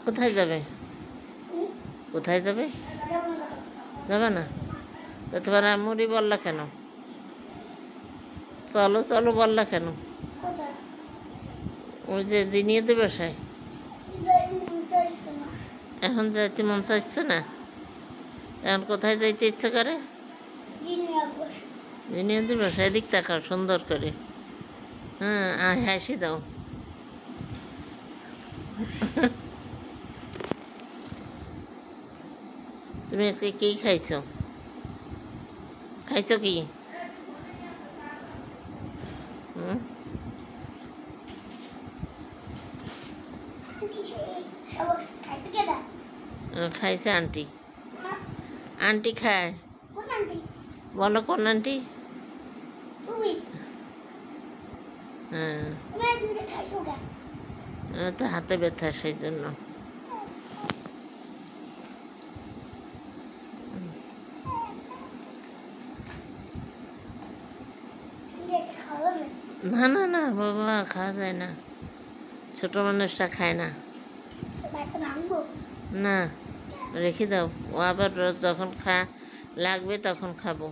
কোথায় যাবে? কোথায় যাবে? যাবে না? তো তোমার আম্মুরই বললা কেন? চলো চলো বললা কেন? ওই যে জিনিয়াদের বাসায়। এখন যাইতে মন চাইছে না? এখন কোথায় যাইতে ইচ্ছে করে? জিনিয়াদের বাসায়। এদিক তাকাও সুন্দর করে। হ্যাঁ, হাসি দাও। তুমি আজকে কি খাইছো? খাইছো কি? খাইছে আন্টি। আন্টি খায়। বলো কোন আন্টি? হ্যাঁ, তো হাতে ব্যথা সেই জন্য। না না না বাবা, খাওয়া যায় না, ছোট মানুষরা খায় না। না, রেখে দাও, ও আবার যখন লাগবে তখন খাবো।